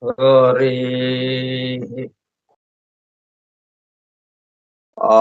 हरिः आ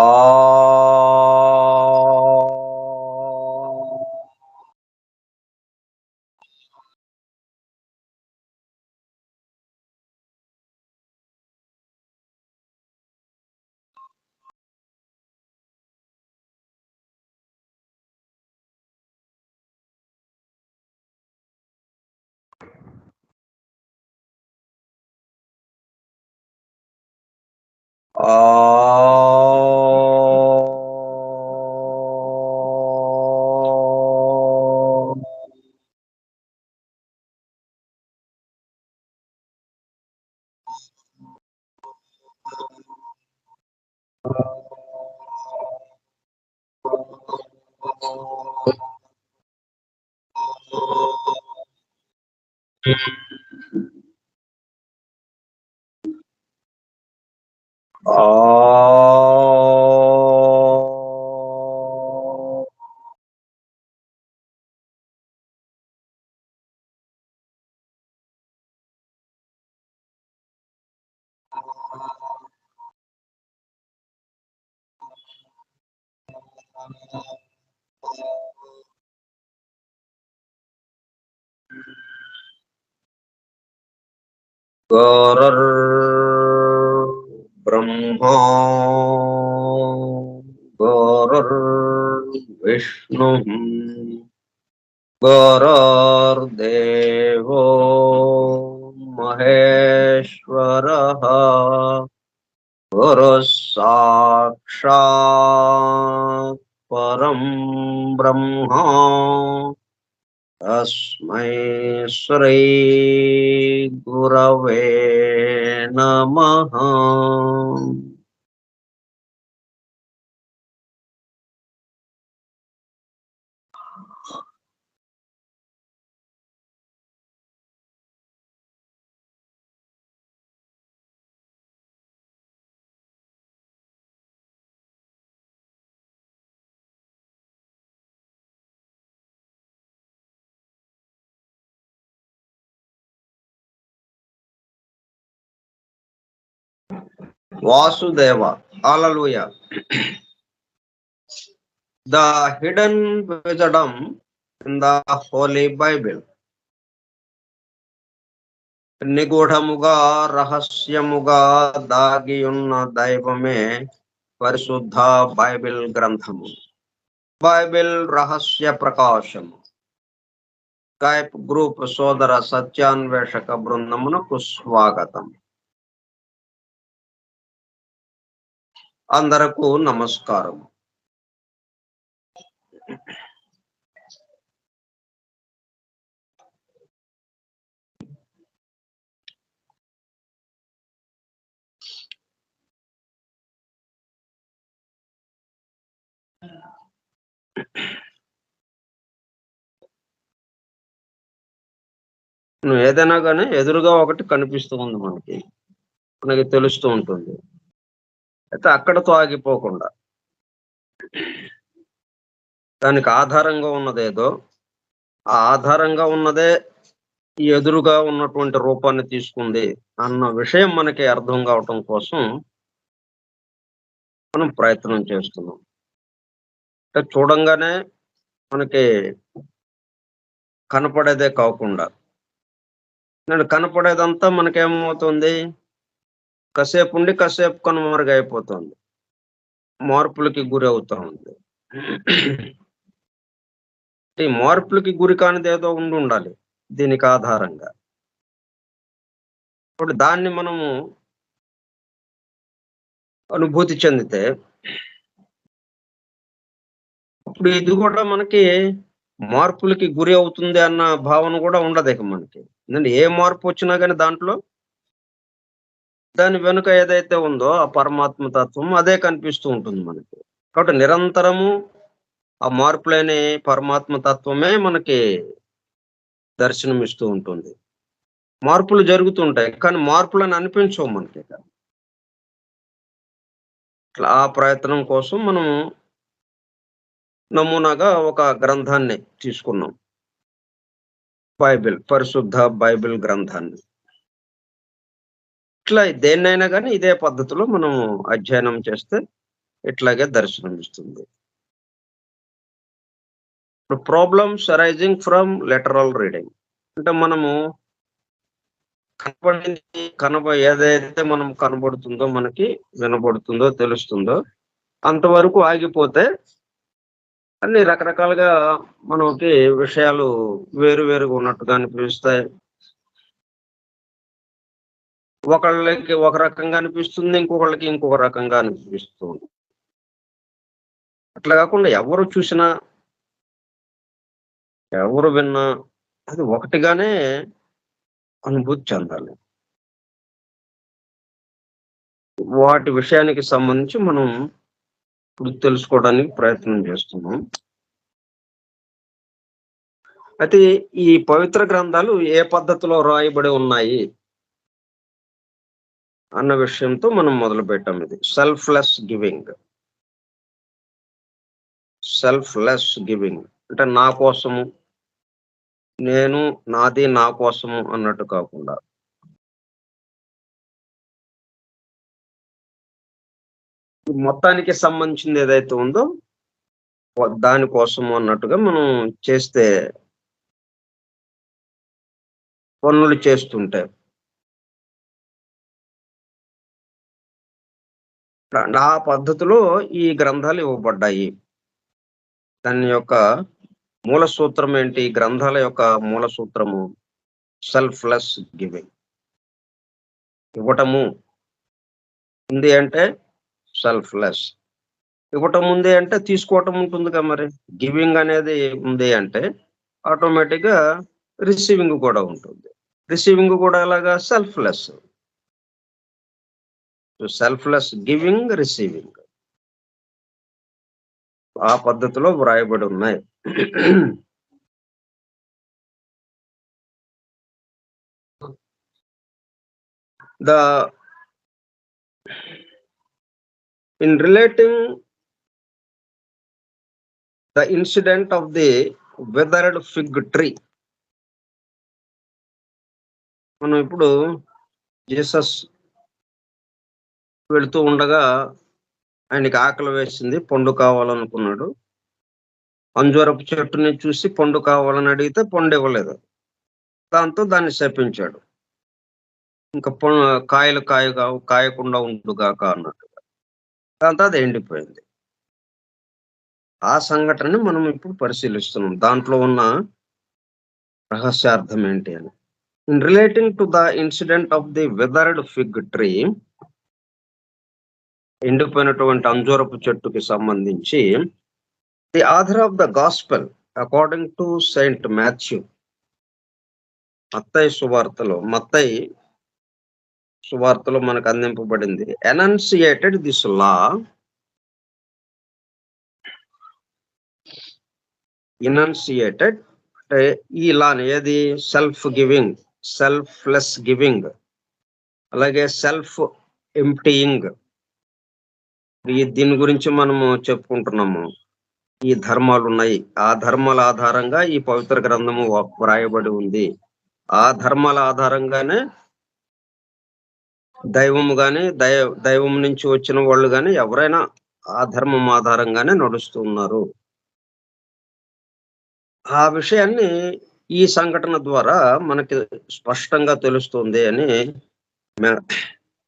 गुरुर्ब्रह्मा गुरुर्विष्णुः गुरुर्देवो महेश्वरः गुरुः साक्षात् परं ब्रह्म तस्मै श्री गुरवे नमः। Vasudeva, hallelujah. The hidden wisdom in the Holy Bible. నిగూఢముగా రహస్యముగా దాగియున్న దైవమే పరిశుద్ధ బైబిల్ గ్రంథము. బైబిల్ రహస్య ప్రకాశము. స్కైప్ గ్రూప్ సోదర సత్యాన్వేషక బృందమునకు స్వాగతం. అందరకు నమస్కారం. నువ్వు ఏదైనా కానీ ఎదురుగా ఒకటి కనిపిస్తూ ఉంది, మనకి తెలుస్తూ ఉంటుంది. అయితే అక్కడతో ఆగిపోకుండా దానికి ఆధారంగా ఉన్నదేదో, ఆ ఆధారంగా ఉన్నదే ఈ ఎదురుగా ఉన్నటువంటి రూపాన్ని తీసుకుంది అన్న విషయం మనకి అర్థం కావటం కోసం మనం ప్రయత్నం చేస్తున్నాం. అంటే చూడంగానే మనకి కనపడేదే కాకుండా నేను కనపడేదంతా మనకేమవుతుంది, కాసేపు ఉండి కాసేపు కనుమరుగైపోతుంది, మార్పులకి గురి అవుతా ఉంది. ఈ మార్పులకి గురి కానిది ఏదో ఉండాలి దీనికి ఆధారంగా. ఇప్పుడు దాన్ని మనము అనుభూతి చెందితే అప్పుడు ఇది కూడా మనకి మార్పులకి గురి అవుతుంది అన్న భావన కూడా ఉండదు ఇక మనకి. ఎందుకంటే ఏ మార్పు వచ్చినా కానీ దాంట్లో దాని వెనుక ఏదైతే ఉందో ఆ పరమాత్మ తత్వం అదే కనిపిస్తూ ఉంటుంది మనకి. కాబట్టి నిరంతరము ఆ మార్పులేని పరమాత్మ తత్వమే మనకి దర్శనమిస్తూ ఉంటుంది. మార్పులు జరుగుతుంటాయి కానీ మార్పులను అనిపించవు మనకి. ఆ ప్రయత్నం కోసం మనము నమూనాగా ఒక గ్రంథాన్ని తీసుకున్నాం, బైబిల్, పరిశుద్ధ బైబిల్ గ్రంథాన్ని. ఇట్లా దేన్నైనా కానీ ఇదే పద్ధతిలో మనం అధ్యయనం చేస్తే ఇట్లాగే దర్శనమిస్తుంది. ఇప్పుడు problems arising from lateral reading అంటే మనము ఏదైతే మనం కనబడుతుందో మనకి వినబడుతుందో తెలుస్తుందో అంతవరకు ఆగిపోతే అన్ని రకరకాలుగా మనకి విషయాలు వేరుగా ఉన్నట్టుగా అనిపిస్తాయి. ఒకళ్ళకి ఒక రకంగా అనిపిస్తుంది, ఇంకొకళ్ళకి ఇంకొక రకంగా అనిపిస్తుంది. అట్లా కాకుండా ఎవరు చూసినా, ఎవరు విన్నా అది ఒకటిగానే అనుభూతి చెందాలి. వాటి విషయానికి సంబంధించి మనం ఇప్పుడు తెలుసుకోవడానికి ప్రయత్నం చేస్తున్నాం. అయితే ఈ పవిత్ర గ్రంథాలు ఏ పద్ధతిలో రాయబడి ఉన్నాయి అన్న విషయంతో మనం మొదలుపెట్టాం. ఇది సెల్ఫ్లెస్ గివింగ్. సెల్ఫ్లెస్ గివింగ్ అంటే నా కోసము, నేను నాది నా కోసము అన్నట్టు కాకుండా మొత్తానికి సంబంధించింది ఏదైతే ఉందో దానికోసము అన్నట్టుగా మనం చేస్తే పనులు చేస్తుంటే ఆ పద్ధతిలో ఈ గ్రంథాలు ఇవ్వబడ్డాయి. దాని యొక్క మూల సూత్రం ఏంటి? గ్రంథాల యొక్క మూల సూత్రము సెల్ఫ్లెస్ గివింగ్. ఇవ్వటము ఉంది అంటే సెల్ఫ్లెస్. ఇవ్వటం ఉంది అంటే తీసుకోవటం ఉంటుందిగా మరి. గివింగ్ అనేది ఉంది అంటే ఆటోమేటిక్‌గా రిసీవింగ్ కూడా ఉంటుంది. రిసీవింగ్ కూడా ఎలాగా? సెల్ఫ్లెస్. Selfless giving, receiving. ఆ పద్ధతిలో వ్రాయబడి ఉన్నాయి. In relating the incident of the withered fig tree, మనం ఇప్పుడు జీసస్ వెళుతూ ఉండగా ఆయనకి ఆకలి వేసింది, పండు కావాలనుకున్నాడు. అంజూరపు చెట్టుని చూసి పండు కావాలని అడిగితే పండు ఇవ్వలేదు. దాంతో దాన్ని శపించాడు. ఇంకా కాయలు కాయకుండా ఉండుగాక అన్నట్టుగా. దాంతో అది ఎండిపోయింది. ఆ సంఘటనని మనం ఇప్పుడు పరిశీలిస్తున్నాం. దాంట్లో ఉన్న రహస్యార్థం ఏంటి అని. In relating to the incident of the withered fig tree, ఎండిపోయినటువంటి అంజూరపు చెట్టుకి సంబంధించి the author of the gospel according to Saint Matthew, Mattayi సువార్తలో మనకు అందింపబడింది. ఎనౌన్సియేటెడ్ దిస్ లా, ఎనౌన్సియేటెడ్ అంటే ఈ లాని ఏది? సెల్ఫ్ గివింగ్, సెల్ఫ్లెస్ గివింగ్, అలాగే సెల్ఫ్ ఎంప్టీయింగ్. దీని గురించి మనము చెప్పుకుంటున్నాము. ఈ ధర్మాలు ఉన్నాయి. ఆ ధర్మాల ఆధారంగా ఈ పవిత్ర గ్రంథము వ్రాయబడి ఉంది. ఆ ధర్మాల ఆధారంగానే దైవము గాని దైవం నుంచి వచ్చిన వాళ్ళు గాని ఎవరైనా ఆ ధర్మం ఆధారంగానే నడుస్తున్నారు. ఆ విషయాన్ని ఈ సంఘటన ద్వారా మనకి స్పష్టంగా తెలుస్తుంది అని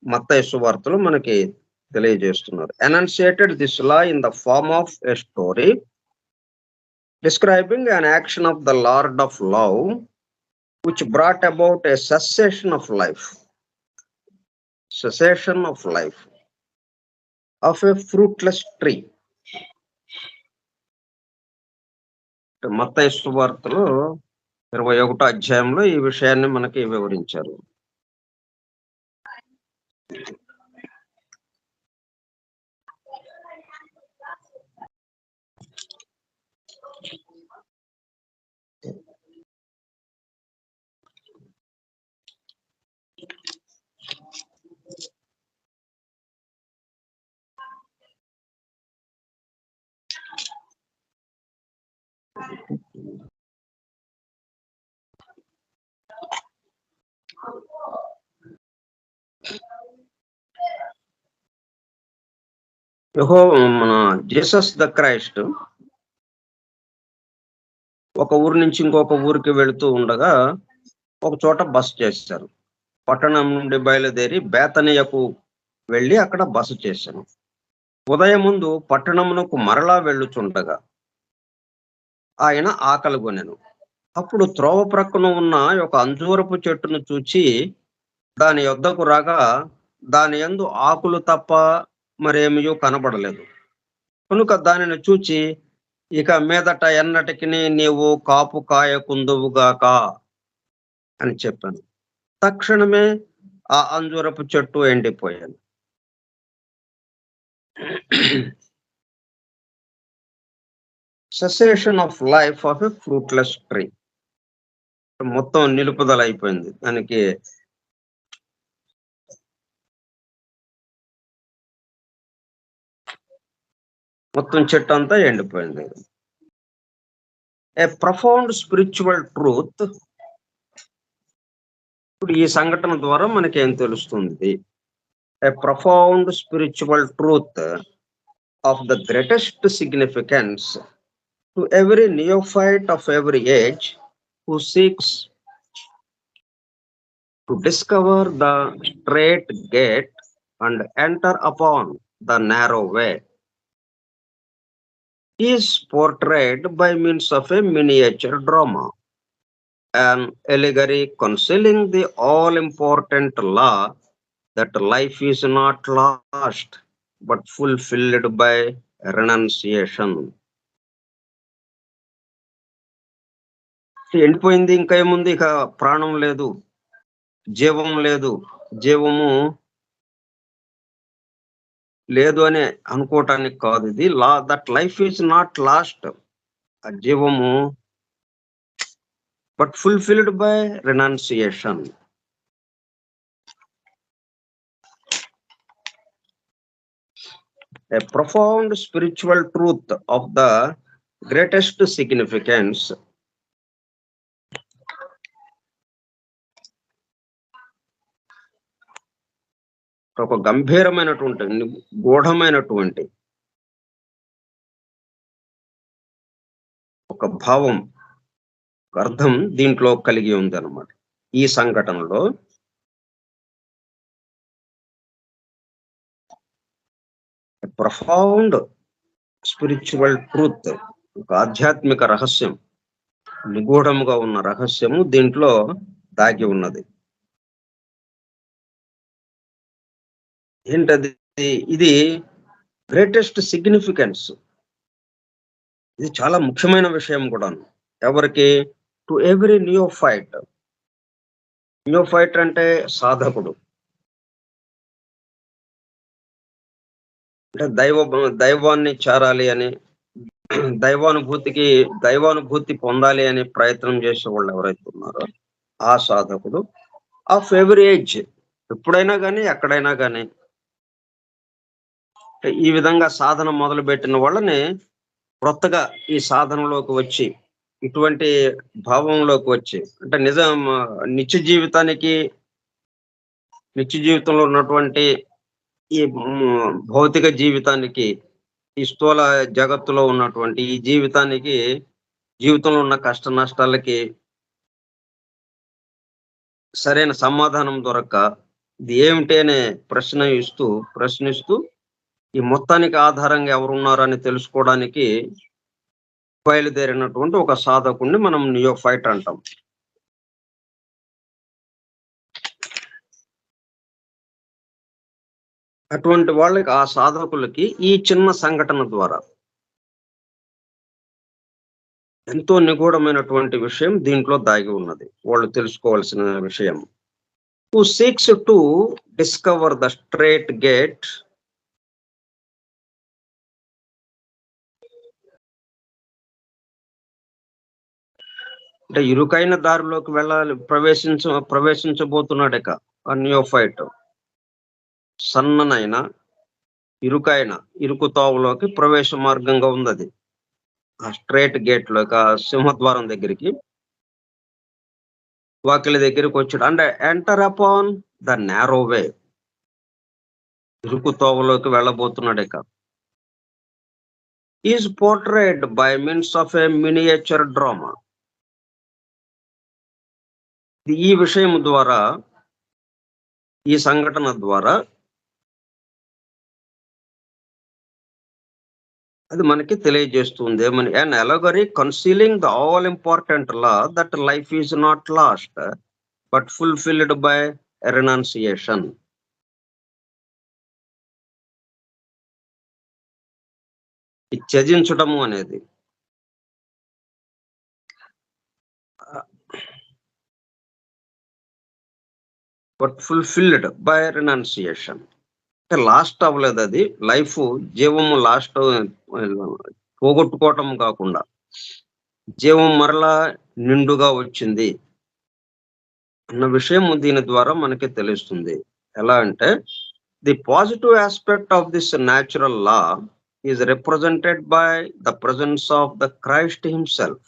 మత్తయి సువార్తలో మనకి తెలియజేస్తున్నారు. Enunciated this law in the form of a story describing an action of the Lord of love which brought about a cessation of life of a fruitless tree. మత్తయి సువార్తలో 21వ అధ్యాయంలో ఈ విషయాన్ని మనకి వివరించారు. మన జీసస్ ద క్రైస్ట్ ఒక ఊరు నుంచి ఇంకొక ఊరికి వెళుతూ ఉండగా ఒక చోట బస చేశారు. పట్టణం నుండి బయలుదేరి బేతనియకు వెళ్ళి అక్కడ బస చేశాను. ఉదయం ముందు పట్టణమునకు మరలా వెళ్ళుచుండగా ఆయన ఆకలిగొనెను. అప్పుడు త్రోవ ప్రక్కన ఉన్న ఒక అంజూరపు చెట్టును చూచి దాని యొద్దకు రాగా దాని యందు ఆకులు తప్ప మరేమియో కనబడలేదు. కనుక దానిని చూచి ఇక మీదట ఎన్నటికి నీవు కాపు కాయకుందువుగాక అని చెప్పాను. తక్షణమే ఆ అంజూరపు చెట్టు ఎండిపోయాను. Cessation of life of a fruitless tree. మొత్తం నిలుపుదల అయిపోయింది దానికి. మొత్తం చెట్టు అంతా ఎండిపోయింది. A profound spiritual truth. ఇప్పుడు ఈ సంఘటన ద్వారా మనకేం తెలుస్తుంది? A profound spiritual truth of the greatest significance to every neophyte of every age who seeks to discover the straight gate and enter upon the narrow way is portrayed by means of a miniature drama, an allegory concealing the all-important law that life is not lost but fulfilled by renunciation. ఎండిపోయింది, ఇంకా ఏముంది, ఇక ప్రాణం లేదు, జీవం లేదు, జీవము లేదు అని అనుకోవటానికి కాదు. ఇది లా that life is not lost, ఆ జీవము but fulfilled by renunciation. A profound spiritual truth of the greatest significance ఒక గంభీరమైనటువంటి గూఢమైనటువంటి ఒక భావం, అర్థం దీంట్లో కలిగి ఉంది అన్నమాట. ఈ సంఘటనలో ప్రొఫౌండ్ స్పిరిచువల్ ట్రూత్, ఒక ఆధ్యాత్మిక రహస్యం, నిగూఢముగా ఉన్న రహస్యము దీంట్లో దాగి ఉన్నది. ఏంటది? ఇది గ్రేటెస్ట్ సిగ్నిఫికెన్స్. ఇది చాలా ముఖ్యమైన విషయం కూడా. ఎవరికి? To every నియోఫైట్. నియోఫైట్ అంటే సాధకుడు, అంటే దైవాన్ని చేరాలి అని, దైవానుభూతి పొందాలి అని ప్రయత్నం చేసే వాళ్ళు ఎవరైతే ఉన్నారో ఆ సాధకుడు ఆఫ్ ఎవ్రీ ఏజ్, ఎప్పుడైనా కానీ ఎక్కడైనా కానీ ఈ విధంగా సాధన మొదలు పెట్టిన వాళ్ళని కొత్తగా ఈ సాధనలోకి వచ్చి, ఇటువంటి భావంలోకి వచ్చి, అంటే నిత్య జీవితంలో ఉన్నటువంటి ఈ భౌతిక జీవితానికి, ఈ స్థూల జగత్తులో ఉన్నటువంటి ఈ జీవితంలో ఉన్న కష్ట నష్టాలకి సరైన సమాధానం దొరక్క ఇది ఏమిటి అనే ప్రశ్నిస్తూ ఈ మొత్తానికి ఆధారంగా ఎవరున్నారని తెలుసుకోవడానికి బయలుదేరినటువంటి ఒక సాధకుడిని మనం నియోఫైట్ అంటాం. అటువంటి వాళ్ళకి, ఆ సాధకులకి ఈ చిన్న సంఘటన ద్వారా ఎంతో నిగూఢమైనటువంటి విషయం దీంట్లో దాగి ఉన్నది. వాళ్ళు తెలుసుకోవాల్సిన విషయం. Who seeks to discover the straight gate అంటే ఇరుకైన దారిలోకి వెళ్ళాలి, ప్రవేశించబోతున్నాడక ఆ నియోఫైట్. సన్ననైన ఇరుకు తావులోకి ప్రవేశ మార్గంగా ఉంది. ఆ స్ట్రైట్ గేట్ లోకి, ఆ సింహద్వారం దగ్గరికి, వాకిలి దగ్గరికి వచ్చాడు. అంటే ఎంటర్ అపాన్ ద నారో వే, ఇరుకు తోవలోకి వెళ్ళబోతున్నాడే కాదు. is portrayed by means of a miniature drama. ఈ విషయం ద్వారా, ఈ సంఘటన ద్వారా అది మనకి తెలియజేస్తుంది ఏమని, an allegory concealing the all important law that life is not lost but fulfilled by renunciation. త్యజించటము అనేది but fulfilled by renunciation. Last అవ్వలేదు, అది లైఫ్ జీవము లాస్ట్ పోగొట్టుకోవటం కాకుండా జీవం మరలా నిండుగా వచ్చింది అన్న విషయం దీని ద్వారా మనకి తెలుస్తుంది. ఎలా అంటే, the positive aspect of this natural law is represented by the presence of the Christ himself,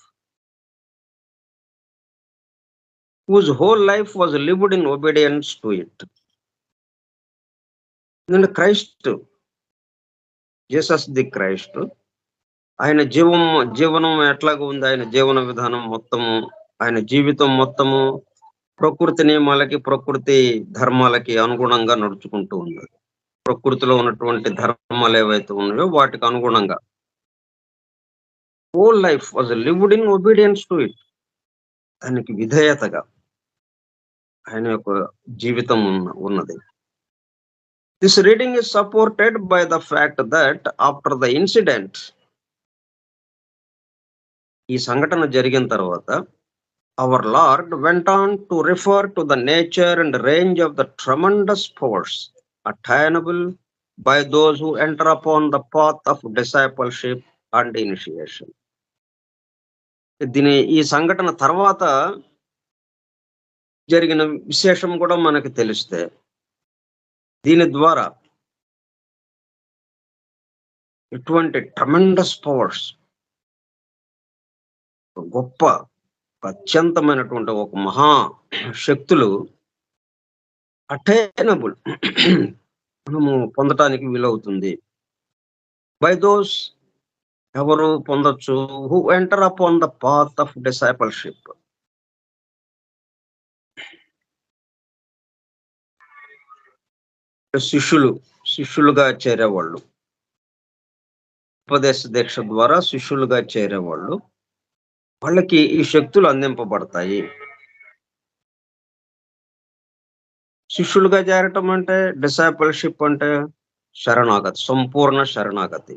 whose whole life was lived in obedience to it. And Christ, Jesus the Christ, ఆయన జీవనం ఎట్లాగా ఉంది, ఆయన జీవన విధానం మొత్తము, ఆయన జీవితం మొత్తము ప్రకృతి నియమాలకి, ప్రకృతి ధర్మాలకి అనుగుణంగా నడుచుకుంటూ ఉంది. ప్రకృతిలో ఉన్నటువంటి ధర్మాలు ఏవైతే ఉన్నాయో వాటికి అనుగుణంగా whole life was lived in obedience to it, దానికి విధేయతగా ఆయన యొక్క జీవితం ఉన్నది. This reading is supported by the fact that after the incident, ఈ సంఘటన జరిగిన తర్వాత, our Lord went on to refer to the nature and range of the tremendous powers attainable by those who enter upon the path of discipleship and initiation. ఈ సంఘటన తర్వాత జరిగిన విశేషం కూడా మనకు తెలిస్తే, దీని ద్వారా ఎటువంటి ట్రమెండస్ పవర్స్, గొప్ప అత్యంతమైనటువంటి ఒక మహా శక్తులు అటైనబుల్ మనము పొందటానికి వీలవుతుంది. బై దోస్, ఎవరు పొందొచ్చు, who enter upon the path of discipleship, శిష్యులుగా చేరేవాళ్ళు, ఉపదేశ దీక్ష ద్వారా శిష్యులుగా చేరేవాళ్ళు, వాళ్ళకి ఈ శక్తులు అందింపబడతాయి. శిష్యులుగా చేరటం అంటే, డిసైపుల్షిప్ అంటే శరణాగతి, సంపూర్ణ శరణాగతి.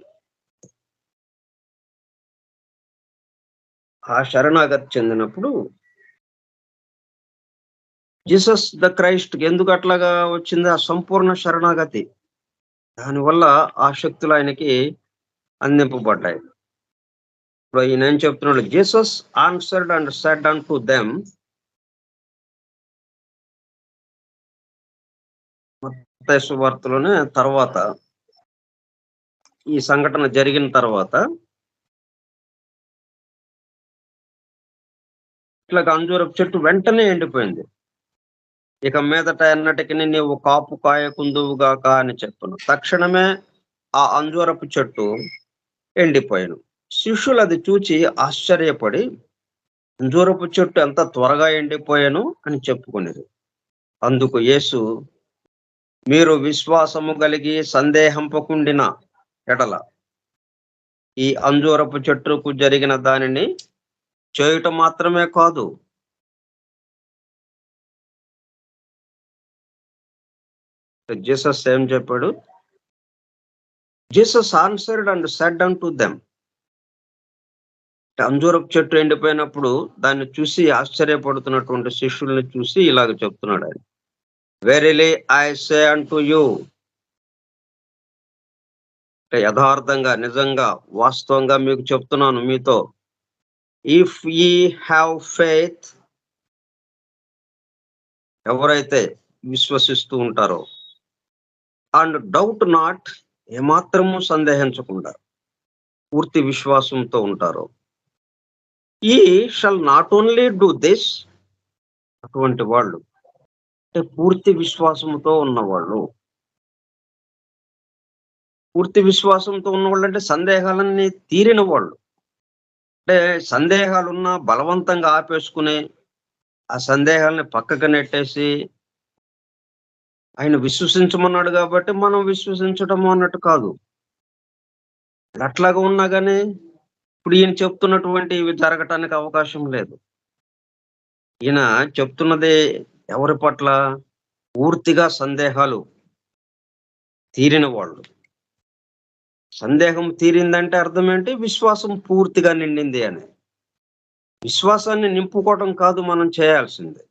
ఆ శరణాగతి చెందినప్పుడు జీసస్ ద క్రైస్ట్ ఎందుకు అట్లాగా వచ్చింది? ఆ సంపూర్ణ శరణాగతి, దానివల్ల ఆ శక్తులు ఆయనకి అందింపబడ్డాయి. ఇప్పుడు ఈయన ఏం చెప్తున్నాడు? Jesus answered and said unto them, మత్తయి సువార్తలోనే తర్వాత, ఈ సంఘటన జరిగిన తర్వాత ఇట్లాగా అంజూరపు చెట్టు వెంటనే ఎండిపోయింది. ఇక మీదట ఎన్నటికి నీవు కాపు కాయకుందువుగాక అని చెప్పను. తక్షణమే ఆ అంజూరపు చెట్టు ఎండిపోయాను. శిష్యులు అది చూచి ఆశ్చర్యపడి, అంజూరపు చెట్టు ఎంత త్వరగా ఎండిపోయాను అని చెప్పుకునేది. అందుకు యేసు, మీరు విశ్వాసము కలిగి సందేహంపకుండిన ఎడల ఈ అంజూరపు చెట్టుకు జరిగిన దానిని చేయటం మాత్రమే కాదు, జీసస్ ఏం చెప్పాడు? Jesus answered and said unto them. అంజూరపు చెట్టు ఎండిపోయినప్పుడు దాన్ని చూసి ఆశ్చర్యపడుతున్నటువంటి శిష్యుల్ని చూసి ఇలాగ చెప్తున్నాడు ఆయన, verily I say unto you, యథార్థంగా, నిజంగా, వాస్తవంగా మీకు చెప్తున్నాను మీతో, ఇఫ్ యీ హ్యావ్ ఫెయిత్, ఎవరైతే విశ్వసిస్తూ ఉంటారో, అండ్ డౌట్ నాట్, ఏమాత్రము సందేహించకుండా పూర్తి విశ్వాసంతో ఉంటారో, he shall not only do this, అటువంటి వాళ్ళు అంటే పూర్తి విశ్వాసంతో ఉన్నవాళ్ళు, పూర్తి విశ్వాసంతో ఉన్నవాళ్ళు అంటే సందేహాలన్నీ తీరిన వాళ్ళు. అంటే సందేహాలున్నా బలవంతంగా ఆపేసుకుని, ఆ సందేహాల్ని పక్కకు నెట్టేసి, ఆయన విశ్వసించమన్నాడు కాబట్టి మనం విశ్వసించటము అన్నట్టు కాదు. అట్లాగా ఉన్నా గాని, ఇప్పుడు ఈయన చెప్తున్నటువంటి ఇవి జరగటానికి అవకాశం లేదు. ఈయన చెప్తున్నది ఎవరి పట్ల? పూర్తిగా సందేహాలు తీరిన వాళ్ళు. సందేహం తీరిందంటే అర్థం ఏంటి? విశ్వాసం పూర్తిగా నిండింది అని. విశ్వాసాన్ని నింపుకోవటం కాదు మనం చేయాల్సింది.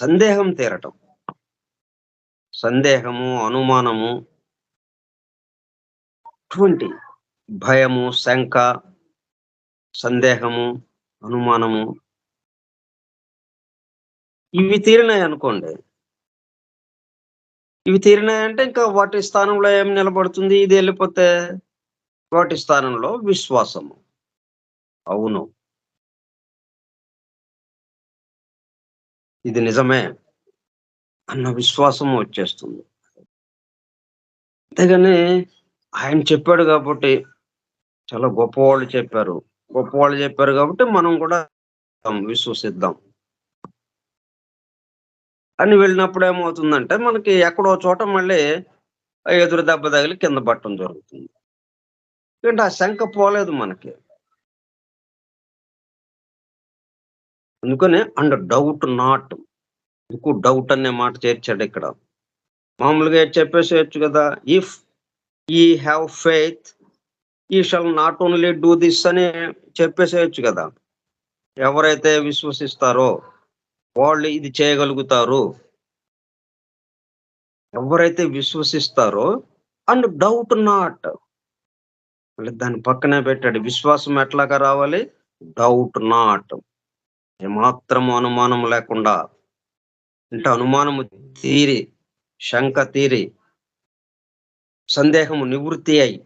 సందేహం తీరటం. సందేహము, అనుమానము, అటువంటి భయము, శంక, సందేహము, అనుమానము ఇవి తీరినాయనుకోండి. ఇవి తీరినాయంటే ఇంకా వాటి స్థానంలో ఏం నిలబడుతుంది? ఇది ఎళ్ళిపోతే వాటి స్థానంలో విశ్వాసము. అవును. ఇది నిజమే అన్న విశ్వాసం వచ్చేస్తుంది. అంతేగాని ఆయన చెప్పాడు కాబట్టి, చాలా గొప్పవాళ్ళు చెప్పారు. గొప్పవాళ్ళు చెప్పారు కాబట్టి మనం కూడా విశ్వసిద్దాం అని వెళ్ళినప్పుడు ఏమవుతుందంటే, మనకి ఎక్కడో చోట మళ్ళీ ఎదురు దెబ్బ తగిలి కింద పడటం జరుగుతుంది. ఎందుకంటే ఆ శంక పోలేదు మనకి. అందుకనే డౌట్ నాట్. ఎందుకు డౌట్ అనే మాట చేర్చాడు ఇక్కడ. మామూలుగా చెప్పేసేయొచ్చు కదా! ఇఫ్ యీ have faith you shall not only do this అని చెప్పేసేయొచ్చు కదా! ఎవరైతే విశ్వసిస్తారో వాళ్ళు ఇది చేయగలుగుతారు. ఎవరైతే విశ్వసిస్తారో డౌట్ నాట్. మళ్ళీ దాని పక్కనే పెట్టాడు. విశ్వాసం ఎట్లాగా రావాలి? Doubt not. ఏమాత్రము అనుమానం లేకుండా. అంటే అనుమానము తీరి, శంక తీరి, సందేహము నివృత్తి అయి,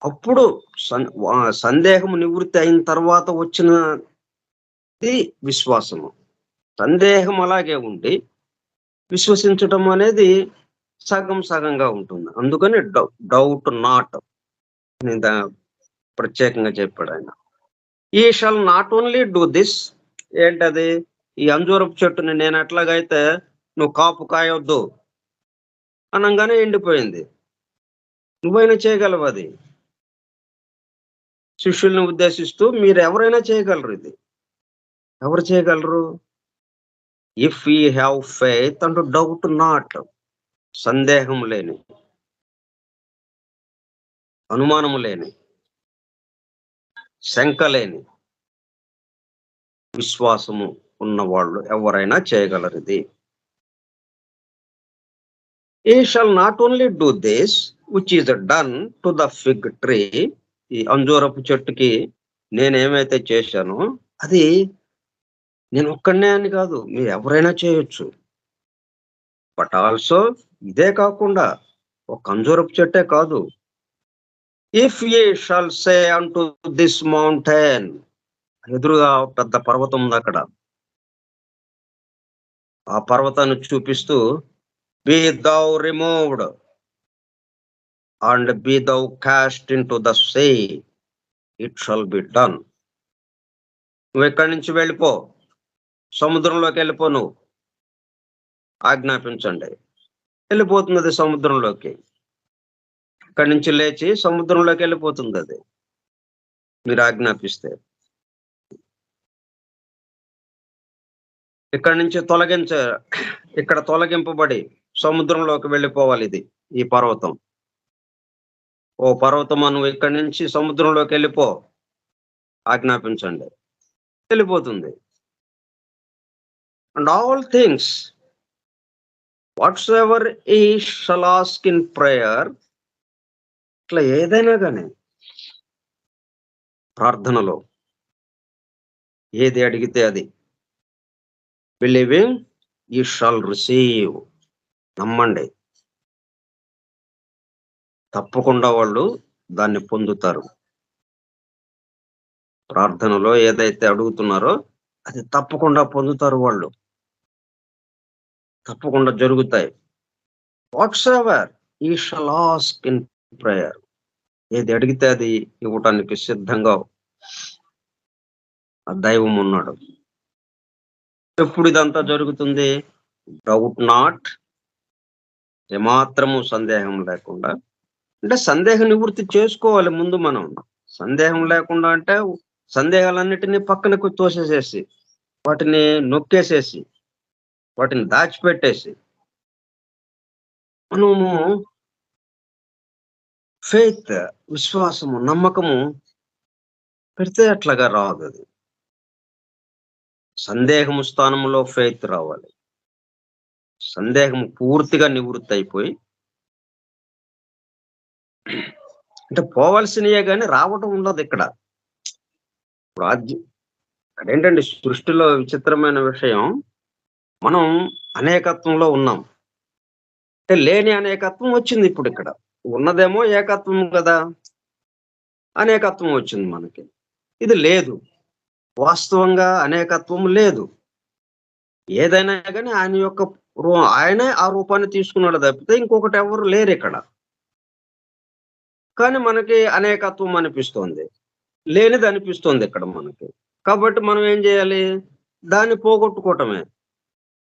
అప్పుడు సందేహము నివృత్తి అయిన తర్వాత వచ్చినది విశ్వాసము. సందేహం అలాగే ఉండి విశ్వసించటం అనేది సగం సగంగా ఉంటుంది. అందుకని డౌట్ నాట్ అని ప్రత్యేకంగా చెప్పాడు ఆయన. He shall not only do this. ఏంటది? ఈ అంజూరపు చెట్టుని నేను ఎట్లాగైతే నువ్వు కాపు కాయొద్దు అనంగానే ఎండిపోయింది. నువ్వైనా చేయగలవు అది. శిష్యుల్ని ఉద్దేశిస్తూ మీరు ఎవరైనా చేయగలరు ఇది. ఎవరు చేయగలరు? If you have faith doubt not. సందేహం లేని, అనుమానము లేని, శంక లేని విశ్వాసము ఉన్నవాళ్ళు ఎవరైనా చేయగలరు ఇది. He shall not only do this which is done to the fig tree. ఈ అంజూరపు చెట్టుకి నేనేమైతే చేశానో అది నేను ఒక్కడినే అని కాదు, మీరు ఎవరైనా చేయొచ్చు. బట్ ఆల్సో ఇదే కాకుండా ఒక అంజూరపు చెట్టే కాదు. If ye shall say unto this mountain. ఎదురుగా పెద్ద పర్వతం ఉంది అక్కడ. ఆ పర్వతాన్ని చూపిస్తూ be thou removed and be thou cast into the sea, it shall be done. నువ్వు ఎక్కడి నుంచి వెళ్ళిపో, సముద్రంలోకి వెళ్ళిపో, నువ్వు ఆజ్ఞాపించండి. వెళ్ళిపోతుంది అది సముద్రంలోకి. ఇక్కడి నుంచి లేచి సముద్రంలోకి వెళ్ళిపోతుంది అది మీరు ఆజ్ఞాపిస్తే. ఇక్కడి నుంచి ఇక్కడ తొలగింపబడి సముద్రంలోకి వెళ్ళిపోవాలి ఇది, ఈ పర్వతం. ఓ పర్వతమా, నువ్వు ఇక్కడి నుంచి సముద్రంలోకి వెళ్ళిపో, ఆజ్ఞాపించండి. వెళ్ళిపోతుంది. And all things whatsoever ye shall ask in prayer. ఇట్లా ఏదైనా కానీ ప్రార్థనలో ఏది అడిగితే అది బిలీవింగ్ యూ షల్ రిసీవ్. నమ్మండి, తప్పకుండా వాళ్ళు దాన్ని పొందుతారు. ప్రార్థనలో ఏదైతే అడుగుతున్నారో అది తప్పకుండా పొందుతారు వాళ్ళు. తప్పకుండా జరుగుతాయి. Watts ever ye shall ask in prayer. ఏది అడిగితే అది ఇవ్వటానికి సిద్ధంగా ఆ దైవం ఉన్నాడు. ఎప్పుడు ఇదంతా జరుగుతుంది? డౌట్ నాట్, ఏమాత్రము సందేహం లేకుండా. అంటే సందేహ నివృత్తి చేసుకోవాలి ముందు మనం. సందేహం లేకుండా అంటే సందేహాలన్నిటినీ పక్కనకు తోసేసేసి, వాటిని నొక్కేసేసి, వాటిని దాచిపెట్టేసి మనము ఫెయిత్, విశ్వాసము, నమ్మకము పెడితే అట్లాగా రాదు అది. సందేహము స్థానంలో ఫెయిత్ రావాలి. సందేహం పూర్తిగా నివృత్తి అయిపోయి, అంటే పోవలసినయే గాని రావటం ఉండదు ఇక్కడ. ఇప్పుడు అదేంటండి సృష్టిలో విచిత్రమైన విషయం, మనం అనేకత్వంలో ఉన్నాం. అంటే లేని అనేకత్వం వచ్చింది ఇప్పుడు ఇక్కడ. ఉన్నదేమో ఏకత్వం కదా, అనేకత్వం వచ్చింది మనకి. ఇది లేదు. వాస్తవంగా అనేకత్వం లేదు. ఏదైనా కానీ ఆయన యొక్క ఆయనే ఆ రూపాన్ని తీసుకున్నాడు తప్పితే ఇంకొకటి ఎవరు లేరు ఇక్కడ. కానీ మనకి అనేకత్వం అనిపిస్తోంది. లేనిది అనిపిస్తోంది ఇక్కడ మనకి. కాబట్టి మనం ఏం చేయాలి? దాన్ని పోగొట్టుకోవటమే.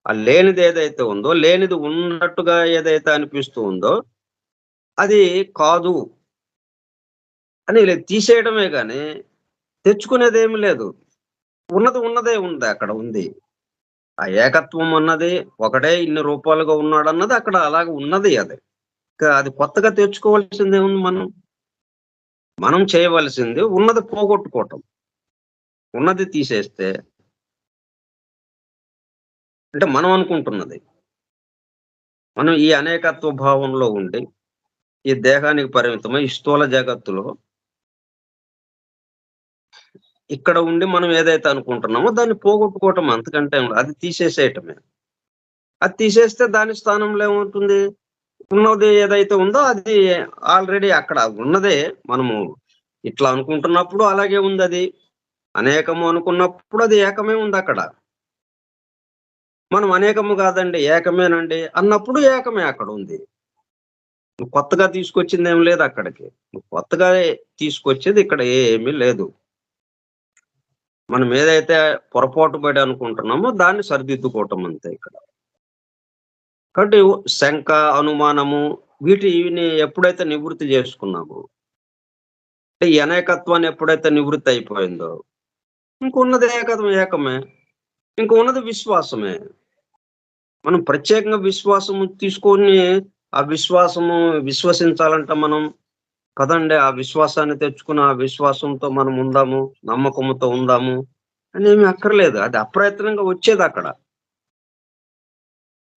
ఆ లేనిది ఏదైతే ఉందో, లేనిది ఉన్నట్టుగా ఏదైతే అనిపిస్తూ ఉందో అది కాదు అని తీసేయడమే గాని తెచ్చుకునేదేమి లేదు. ఉన్నది ఉన్నదే ఉంది, అక్కడ ఉంది. ఆ ఏకత్వం అన్నది ఒకడే ఇన్ని రూపాలుగా ఉన్నాడన్నది అక్కడ అలాగ ఉన్నది అది. అది కొత్తగా తెచ్చుకోవాల్సిందేముంది మనం? మనం చేయవలసింది ఉన్నది పోగొట్టుకోవటం. ఉన్నది తీసేస్తే అంటే మనం అనుకుంటున్నది. మనం ఈ అనేకత్వ భావంలో ఉండి, ఈ దేహానికి పరిమితమై ఈ స్థూల జగత్తులో ఇక్కడ ఉండి మనం ఏదైతే అనుకుంటున్నామో దాన్ని పోగొట్టుకోవటం, అంతకంటే అది తీసేసేయటమే. అది తీసేస్తే దాని స్థానంలో ఏమవుతుంది? ఉన్నది ఏదైతే ఉందో అది ఆల్రెడీ అక్కడ ఉన్నదే. మనము ఇట్లా అనుకుంటున్నప్పుడు అలాగే ఉంది అది. అనేకము అనుకున్నప్పుడు అది ఏకమే ఉంది అక్కడ. మనం అనేకము కాదండి, ఏకమేనండి అన్నప్పుడు ఏకమే అక్కడ ఉంది. నువ్వు కొత్తగా తీసుకొచ్చింది ఏం లేదు అక్కడికి. నువ్వు కొత్తగా తీసుకొచ్చేది ఇక్కడ ఏమీ లేదు. మనం ఏదైతే పొరపాటు పడి అనుకుంటున్నామో దాన్ని సరిదిద్దుకోవటం అంతే ఇక్కడ. కాబట్టి శంక, అనుమానము వీటిని ఎప్పుడైతే నివృత్తి చేసుకున్నామో, అంటే ఈ అనేకత్వాన్ని ఎప్పుడైతే నివృత్తి అయిపోయిందో, ఇంకున్నది ఏకమే. ఇంక ఉన్నది విశ్వాసమే. మనం ప్రత్యేకంగా విశ్వాసము తీసుకొని ఆ విశ్వాసము విశ్వసించాలంట మనం కదండి. ఆ విశ్వాసాన్ని తెచ్చుకుని ఆ విశ్వాసంతో మనం ఉందాము, నమ్మకముతో ఉందాము అని ఏమి అక్కర్లేదు. అది అప్రయత్నంగా వచ్చేది అక్కడ.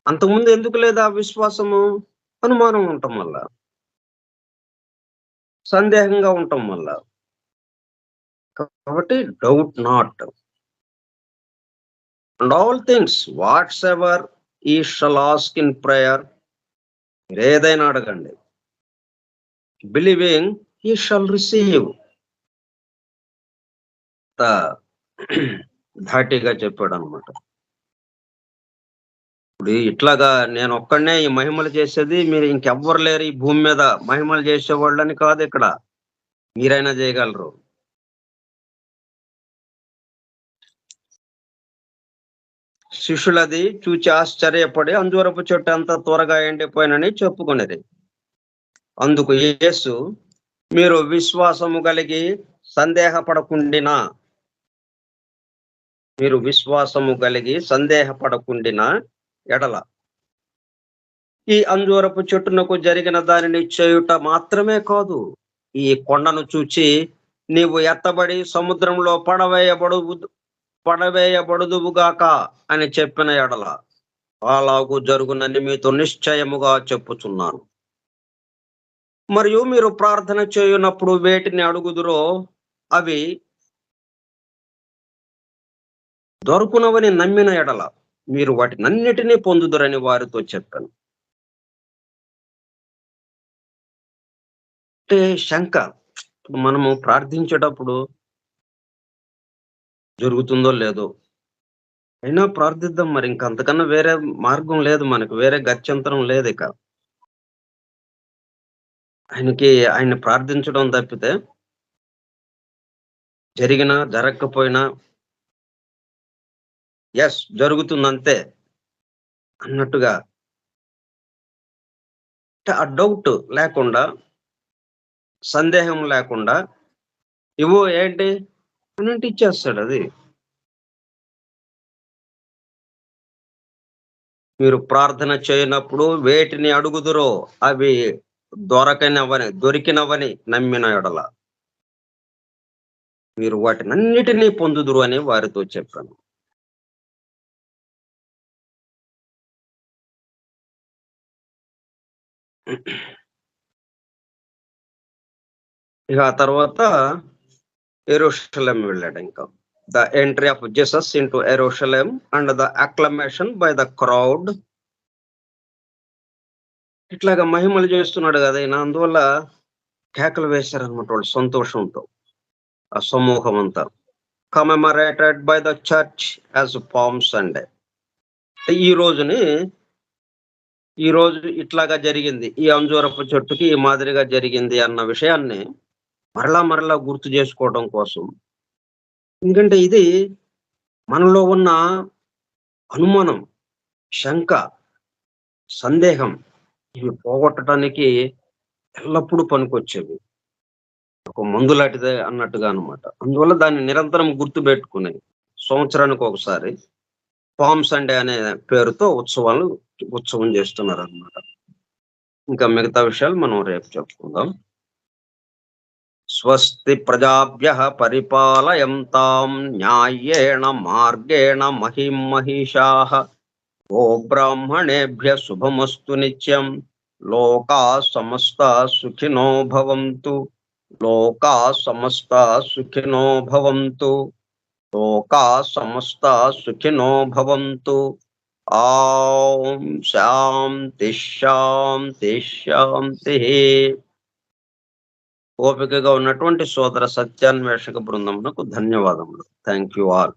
అంతకుముందు ఎందుకు లేదు ఆ విశ్వాసము? అనుమానం ఉండటం వల్ల, సందేహంగా ఉండటం వల్ల. కాబట్టి doubt not. And all things whatsoever ye shall ask in prayer. మీరు ఏదైనా అడగండి. Believing he shall receive. ధాటిగా చెప్పాడు అనమాట. ఇప్పుడు ఇట్లాగా నేను ఒక్కడనే ఈ మహిమలు చేసేది, మీరు ఇంకెవ్వరు లేరు ఈ భూమి మీద మహిమలు చేసేవాళ్ళని కాదు ఇక్కడ. మీరైనా చేయగలరు. శిష్యులది చూచి ఆశ్చర్యపడి అంజూరపు చెట్టు అంతా త్వరగా ఎండిపోయినని చెప్పుకునేది. అందుకు యేసు, మీరు విశ్వాసము కలిగి సందేహపడకుండినా, మీరు విశ్వాసము కలిగి సందేహపడకుండిన ఎడల ఈ అంజూరపు చెట్టునకు జరిగిన దానిని చేయుట మాత్రమే కాదు, ఈ కొండను చూచి నీవు ఎత్తబడి సముద్రంలో పడవేయబడుదువుగాక అని చెప్పిన ఎడల అలాగూ జరుగునని మీతో నిశ్చయముగా చెప్పుచున్నాను. మరియు మీరు ప్రార్థన చేయునప్పుడు వేటిని అడుగుదురో అవి దొరుకునవని నమ్మిన ఎడల మీరు వాటినన్నిటినీ పొందుదురని వారితో చెప్పాను. అంటే శంక, మనము ప్రార్థించేటప్పుడు జరుగుతుందో లేదో, అయినా ప్రార్థిద్దాం. మరి ఇంకంతకన్నా వేరే మార్గం లేదు మనకు, వేరే గత్యంతరం లేదు ఇక. ఆయన్ని ప్రార్థించడం తప్పితే జరిగినా జరగకపోయినా జరుగుతుందంతే అన్నట్టుగా ఆ డౌట్ లేకుండా, సందేహం లేకుండా ఇవ్వు ఏంటి అనంటే ఇచ్చేస్తాడు అది. మీరు ప్రార్థన చేయనప్పుడు వేటిని అడుగుదురో అవి దొరికినవని నమ్మిన యెడల మీరు వాటినన్నిటినీ పొందుదురు అని వారితో చెప్పాను. ఇక ఆ తర్వాత యెరూషలేం వెళ్ళాడు ఇంకా. The entry of Jesus into Yerushalem and the acclamation by the crowd. ఇట్లాగా మహిమలు చేస్తున్నాడు కదా ఈయన, అందువల్ల కేకలు వేశారనమాట వాళ్ళు సంతోషంతో, ఆ సమూహం అంతా. Commemorated by the church as Palm Sunday. ఈ రోజుని ఈ రోజు ఇట్లాగా జరిగింది, ఈ అంజూరపు చెట్టుకి ఈ మాదిరిగా జరిగింది అన్న విషయాన్ని మరలా గుర్తు చేసుకోవడం కోసం. ఎందుకంటే ఇది మనలో ఉన్న అనుమానం, శంక, సందేహం ఇవి పోగొట్టడానికి ఎల్లప్పుడూ పనికొచ్చేవి. ఒక మందు లాంటిదే అన్నట్టుగా అనమాట. అందువల్ల దాన్ని నిరంతరం గుర్తుపెట్టుకుని సంవత్సరానికి ఒకసారి పామ్ సండే అనే పేరుతో ఉత్సవం చేస్తున్నారన్నమాట. ఇంకా మిగతా విషయాలు మనం రేపు చెప్పుకుందాం. స్వస్తి ప్రజాభ్యః పరిపాలయంతాం న్యాయేణ మార్గేణ మహిషాః. గోబ్రాహ్మణేభ్యః శుభమస్తు నిత్యం. లోకాః సమస్తాః సుఖినో భవంతు. లోకాః సమస్తాః సుఖినో భవంతు. లోకాః సమస్తాః సుఖినో భవంతు. ఓం శాంతి శాంతి శాంతి. ఓపికగా ఉన్నటువంటి సోదర సత్యాన్వేషక బృందమునకు ధన్యవాదములు. Thank you all.